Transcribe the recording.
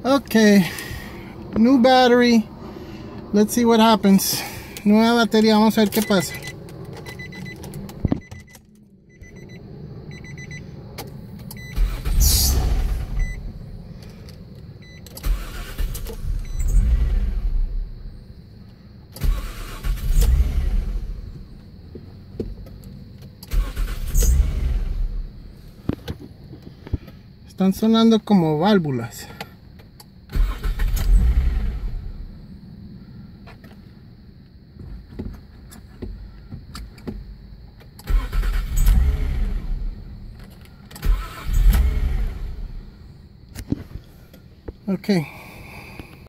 Okay, new battery. Let's see what happens. Nueva batería, vamos a ver qué pasa. Están sonando como válvulas. Okay.